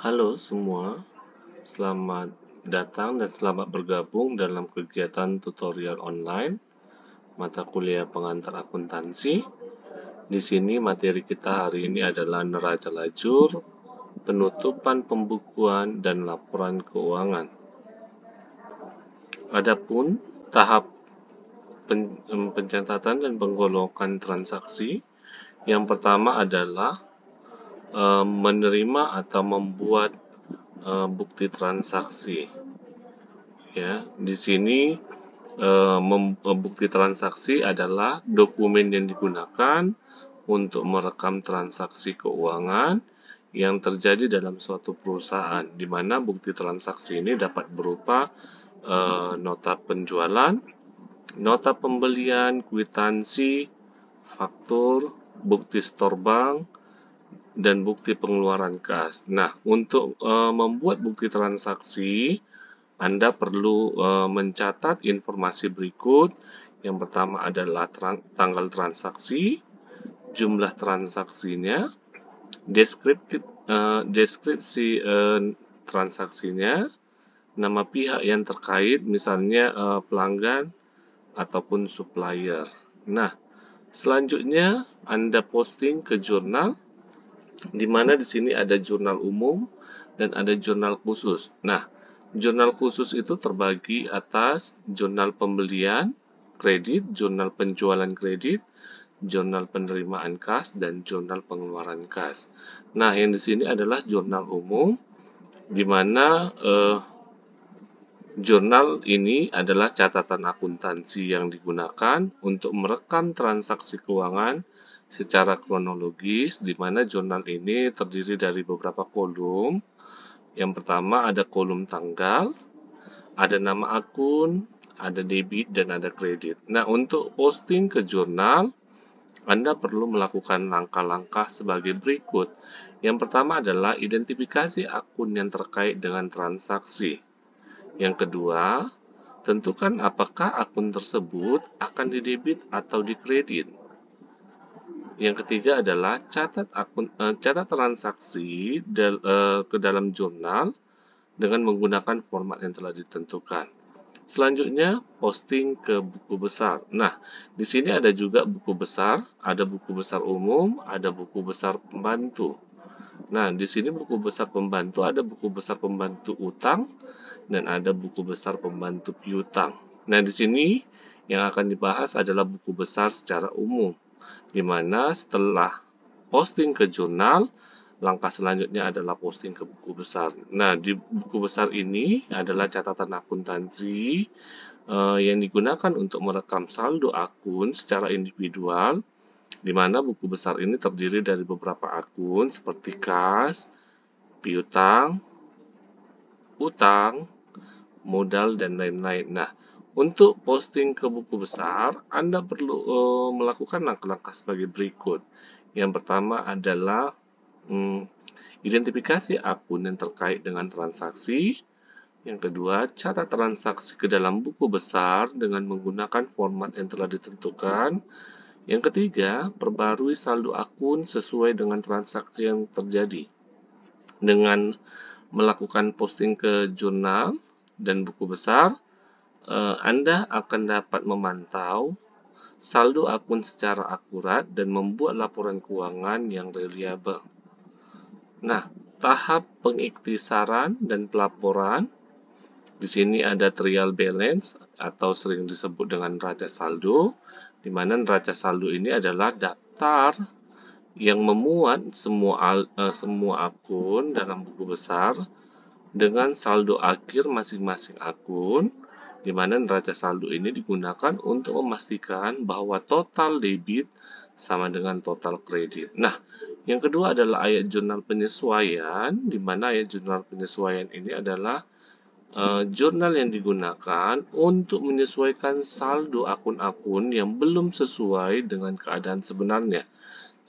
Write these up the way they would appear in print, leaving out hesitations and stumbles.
Halo semua, selamat datang dan selamat bergabung dalam kegiatan tutorial online mata kuliah pengantar akuntansi. Di sini materi kita hari ini adalah neraca lajur, penutupan pembukuan, dan laporan keuangan. Adapun tahap pencatatan dan penggolongan transaksi, yang pertama adalah menerima atau membuat bukti transaksi. Ya, di sini bukti transaksi adalah dokumen yang digunakan untuk merekam transaksi keuangan yang terjadi dalam suatu perusahaan, di mana bukti transaksi ini dapat berupa nota penjualan, nota pembelian, kwitansi, faktur, bukti store bank, dan bukti pengeluaran kas. Nah, untuk membuat bukti transaksi, Anda perlu mencatat informasi berikut. Yang pertama adalah tanggal transaksi, jumlah transaksinya, deskripsi transaksinya, nama pihak yang terkait, misalnya pelanggan ataupun supplier. Nah, selanjutnya Anda posting ke jurnal, di mana di sini ada jurnal umum dan ada jurnal khusus. Nah, jurnal khusus itu terbagi atas jurnal pembelian kredit, jurnal penjualan kredit, jurnal penerimaan kas, dan jurnal pengeluaran kas. Nah, yang di sini adalah jurnal umum, di mana jurnal ini adalah catatan akuntansi yang digunakan untuk merekam transaksi keuangan secara kronologis, di mana jurnal ini terdiri dari beberapa kolom. Yang pertama ada kolom tanggal, ada nama akun, ada debit, dan ada kredit. Nah, untuk posting ke jurnal, Anda perlu melakukan langkah-langkah sebagai berikut. Yang pertama adalah identifikasi akun yang terkait dengan transaksi. Yang kedua, tentukan apakah akun tersebut akan didebit atau dikredit. Yang ketiga adalah catat transaksi ke dalam jurnal dengan menggunakan format yang telah ditentukan. Selanjutnya, posting ke buku besar. Nah, di sini ada juga buku besar, ada buku besar umum, ada buku besar pembantu. Nah, di sini buku besar pembantu ada buku besar pembantu utang dan ada buku besar pembantu piutang. Nah, di sini yang akan dibahas adalah buku besar secara umum, di mana setelah posting ke jurnal, langkah selanjutnya adalah posting ke buku besar. Nah, di buku besar ini adalah catatan akuntansi yang digunakan untuk merekam saldo akun secara individual, di mana buku besar ini terdiri dari beberapa akun seperti kas, piutang, utang, modal, dan lain-lain. Nah, untuk posting ke buku besar, Anda perlu melakukan langkah-langkah sebagai berikut. Yang pertama adalah identifikasi akun yang terkait dengan transaksi. Yang kedua, catat transaksi ke dalam buku besar dengan menggunakan format yang telah ditentukan. Yang ketiga, perbarui saldo akun sesuai dengan transaksi yang terjadi. Dengan melakukan posting ke jurnal dan buku besar, Anda akan dapat memantau saldo akun secara akurat dan membuat laporan keuangan yang reliabel. Nah, tahap pengiktisaran dan pelaporan, di sini ada trial balance atau sering disebut dengan neraca saldo, di mana neraca saldo ini adalah daftar yang memuat semua akun dalam buku besar dengan saldo akhir masing-masing akun, di mana neraca saldo ini digunakan untuk memastikan bahwa total debit sama dengan total kredit. Nah, yang kedua adalah ayat jurnal penyesuaian, di mana ayat jurnal penyesuaian ini adalah jurnal yang digunakan untuk menyesuaikan saldo akun-akun yang belum sesuai dengan keadaan sebenarnya.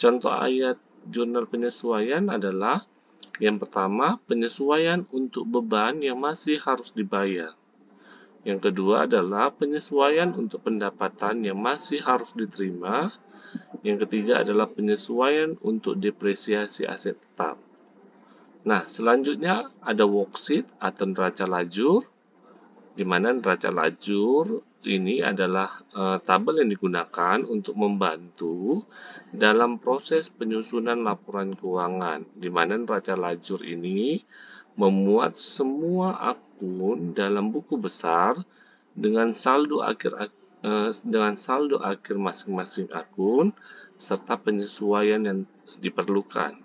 Contoh ayat jurnal penyesuaian adalah yang pertama, penyesuaian untuk beban yang masih harus dibayar. Yang kedua adalah penyesuaian untuk pendapatan yang masih harus diterima. Yang ketiga adalah penyesuaian untuk depresiasi aset tetap. Nah, selanjutnya ada worksheet atau neraca lajur, di mana neraca lajur ini adalah tabel yang digunakan untuk membantu dalam proses penyusunan laporan keuangan, di mana neraca lajur ini memuat semua akun dalam buku besar dengan saldo akhir masing-masing akun serta penyesuaian yang diperlukan.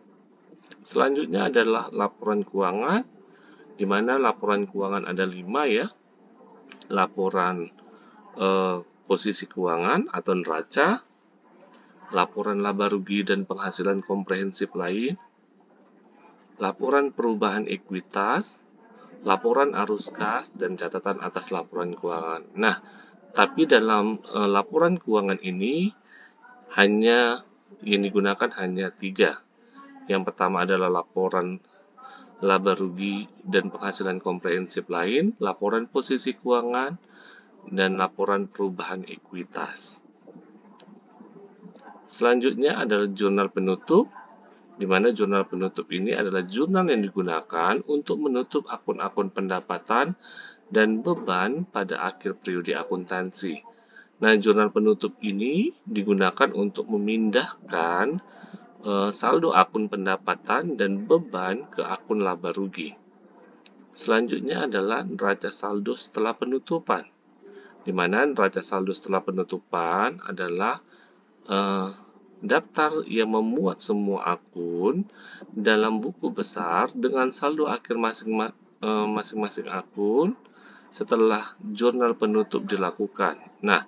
Selanjutnya adalah laporan keuangan, di mana laporan keuangan ada 5 ya. Laporan posisi keuangan atau neraca, laporan laba rugi dan penghasilan komprehensif lain, laporan perubahan ekuitas, laporan arus kas, dan catatan atas laporan keuangan. Nah, tapi dalam laporan keuangan ini yang digunakan hanya 3. Yang pertama adalah laporan laba rugi dan penghasilan komprehensif lain, laporan posisi keuangan, dan laporan perubahan ekuitas. Selanjutnya adalah jurnal penutup, di mana jurnal penutup ini adalah jurnal yang digunakan untuk menutup akun-akun pendapatan dan beban pada akhir periode akuntansi. Nah, jurnal penutup ini digunakan untuk memindahkan saldo akun pendapatan dan beban ke akun laba rugi. Selanjutnya adalah neraca saldo setelah penutupan, di mana neraca saldo setelah penutupan adalah daftar yang memuat semua akun dalam buku besar dengan saldo akhir masing-masing akun setelah jurnal penutup dilakukan. Nah,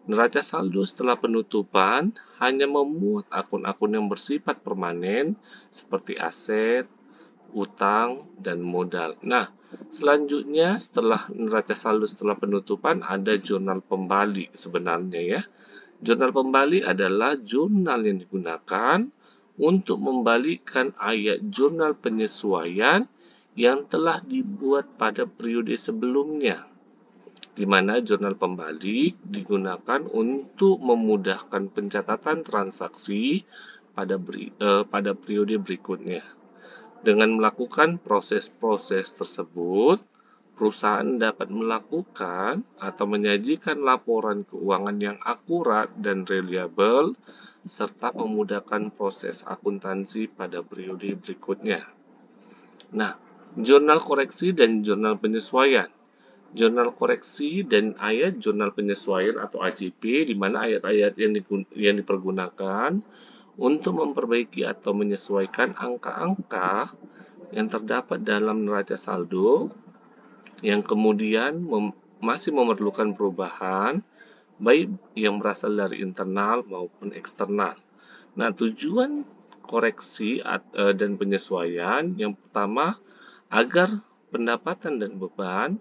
neraca saldo setelah penutupan hanya memuat akun-akun yang bersifat permanen seperti aset, utang, dan modal. Nah, selanjutnya setelah neraca saldo setelah penutupan ada jurnal pembali sebenarnya ya. Jurnal pembali adalah jurnal yang digunakan untuk membalikan ayat jurnal penyesuaian yang telah dibuat pada periode sebelumnya, di mana jurnal pembalik digunakan untuk memudahkan pencatatan transaksi pada periode berikutnya. Dengan melakukan proses-proses tersebut, perusahaan dapat melakukan atau menyajikan laporan keuangan yang akurat dan reliabel, serta memudahkan proses akuntansi pada periode berikutnya. Nah, jurnal koreksi dan jurnal penyesuaian. Jurnal koreksi dan ayat jurnal penyesuaian atau AJP, di mana ayat-ayat yang dipergunakan untuk memperbaiki atau menyesuaikan angka-angka yang terdapat dalam neraca saldo yang kemudian masih memerlukan perubahan, baik yang berasal dari internal maupun eksternal. Nah, tujuan koreksi dan penyesuaian yang pertama agar pendapatan dan beban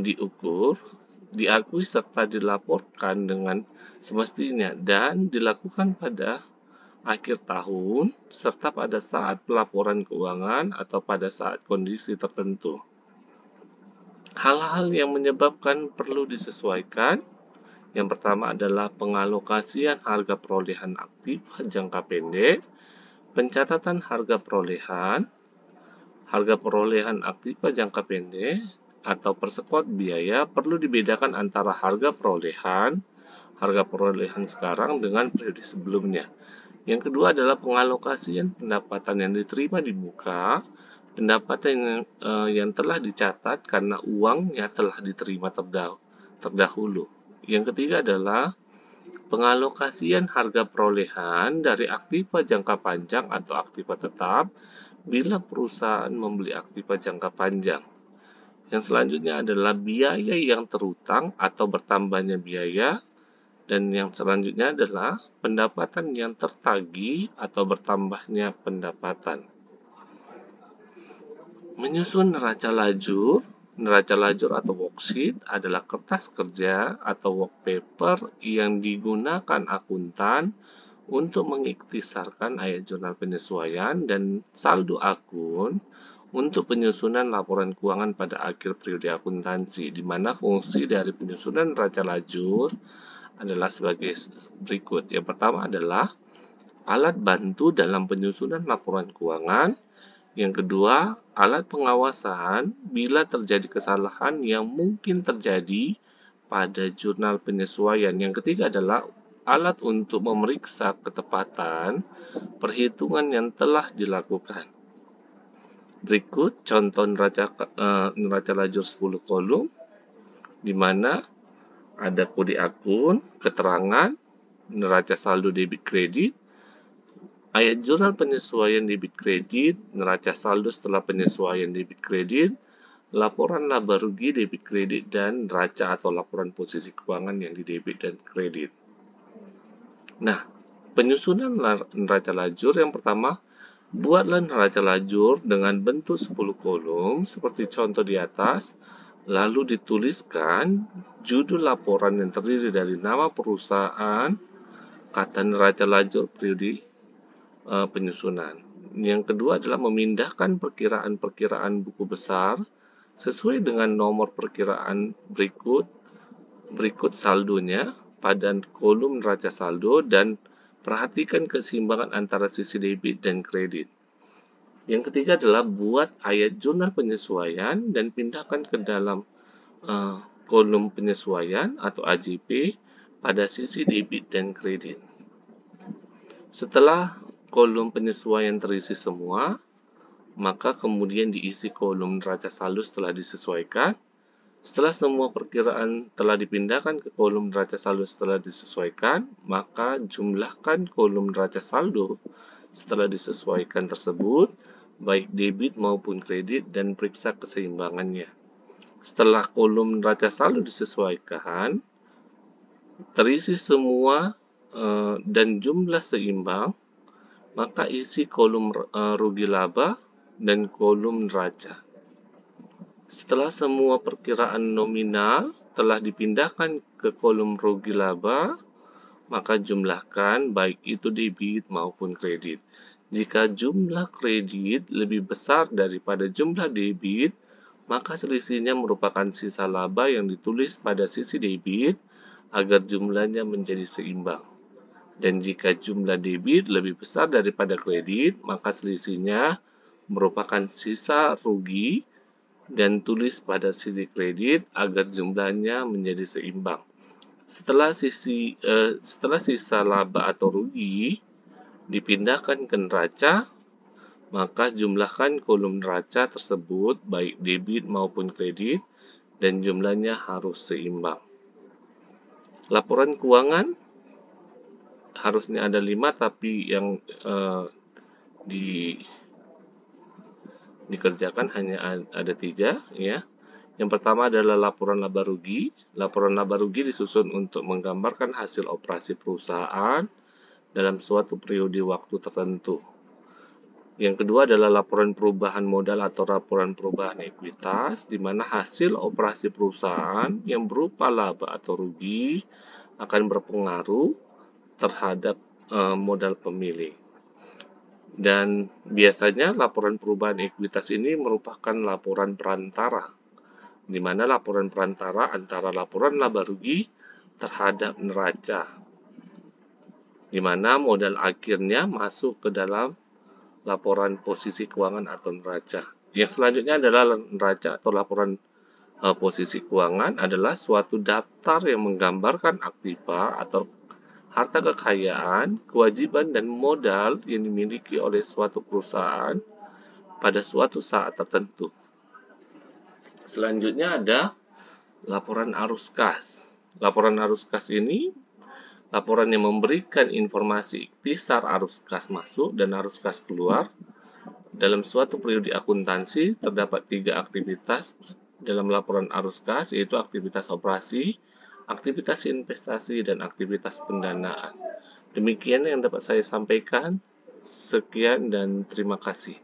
diukur, diakui serta dilaporkan dengan semestinya dan dilakukan pada akhir tahun serta pada saat pelaporan keuangan atau pada saat kondisi tertentu. Hal-hal yang menyebabkan perlu disesuaikan, yang pertama adalah pengalokasian harga perolehan aktif jangka pendek, pencatatan harga perolehan aktif jangka pendek, atau persekuat biaya perlu dibedakan antara harga perolehan sekarang dengan periode sebelumnya. Yang kedua adalah pengalokasian pendapatan yang diterima di muka, pendapatan yang telah dicatat karena uangnya telah diterima terdahulu. Yang ketiga adalah pengalokasian harga perolehan dari aktiva jangka panjang atau aktiva tetap bila perusahaan membeli aktiva jangka panjang. Yang selanjutnya adalah biaya yang terutang atau bertambahnya biaya, dan yang selanjutnya adalah pendapatan yang tertagih atau bertambahnya pendapatan. Menyusun neraca lajur atau worksheet adalah kertas kerja atau work paper yang digunakan akuntan untuk mengiktisarkan ayat jurnal penyesuaian dan saldo akun untuk penyusunan laporan keuangan pada akhir periode akuntansi, di mana fungsi dari penyusunan neraca lajur adalah sebagai berikut. Yang pertama adalah alat bantu dalam penyusunan laporan keuangan. Yang kedua, alat pengawasan bila terjadi kesalahan yang mungkin terjadi pada jurnal penyesuaian. Yang ketiga adalah alat untuk memeriksa ketepatan perhitungan yang telah dilakukan. Berikut contoh neraca lajur 10 kolom, di mana ada kode akun, keterangan, neraca saldo debit kredit, ayat jurnal penyesuaian debit kredit, neraca saldo setelah penyesuaian debit kredit, laporan laba rugi debit kredit, dan neraca atau laporan posisi keuangan yang di debit dan kredit. Nah, penyusunan neraca lajur yang pertama, buatlah neraca lajur dengan bentuk 10 kolom seperti contoh di atas, lalu dituliskan judul laporan yang terdiri dari nama perusahaan, kata neraca lajur periode penyusunan. Yang kedua adalah memindahkan perkiraan-perkiraan buku besar sesuai dengan nomor perkiraan berikut saldonya pada kolom neraca saldo, dan perhatikan keseimbangan antara sisi debit dan kredit. Yang ketiga adalah buat ayat jurnal penyesuaian dan pindahkan ke dalam kolom penyesuaian atau AJP pada sisi debit dan kredit. Setelah kolom penyesuaian terisi semua, maka kemudian diisi kolom neraca saldo setelah disesuaikan. Setelah semua perkiraan telah dipindahkan ke kolom neraca saldo setelah disesuaikan, maka jumlahkan kolom neraca saldo setelah disesuaikan tersebut, baik debit maupun kredit, dan periksa keseimbangannya. Setelah kolom neraca saldo disesuaikan, terisi semua dan jumlah seimbang, maka isi kolom rugi laba dan kolom neraca. Setelah semua perkiraan nominal telah dipindahkan ke kolom rugi laba, maka jumlahkan baik itu debit maupun kredit. Jika jumlah kredit lebih besar daripada jumlah debit, maka selisihnya merupakan sisa laba yang ditulis pada sisi debit agar jumlahnya menjadi seimbang. Dan jika jumlah debit lebih besar daripada kredit, maka selisihnya merupakan sisa rugi dan tulis pada sisi kredit agar jumlahnya menjadi seimbang. Setelah sisa laba atau rugi dipindahkan ke neraca, maka jumlahkan kolom neraca tersebut baik debit maupun kredit dan jumlahnya harus seimbang. Laporan keuangan harusnya ada 5, tapi yang dikerjakan hanya ada 3, ya. Yang pertama adalah laporan laba rugi. Laporan laba rugi disusun untuk menggambarkan hasil operasi perusahaan dalam suatu periode waktu tertentu. Yang kedua adalah laporan perubahan modal atau laporan perubahan ekuitas, di mana hasil operasi perusahaan yang berupa laba atau rugi akan berpengaruh terhadap modal pemilik. Dan biasanya laporan perubahan ekuitas ini merupakan laporan perantara, di mana laporan perantara antara laporan laba rugi terhadap neraca, di mana modal akhirnya masuk ke dalam laporan posisi keuangan atau neraca. Yang selanjutnya adalah neraca atau laporan posisi keuangan adalah suatu daftar yang menggambarkan aktiva atau harta kekayaan, kewajiban, dan modal yang dimiliki oleh suatu perusahaan pada suatu saat tertentu. Selanjutnya ada laporan arus kas. Laporan arus kas ini laporan yang memberikan informasi ikhtisar arus kas masuk dan arus kas keluar. Dalam suatu periode akuntansi terdapat 3 aktivitas dalam laporan arus kas, yaitu aktivitas operasi, aktivitas investasi, dan aktivitas pendanaan. Demikian yang dapat saya sampaikan. Sekian dan terima kasih.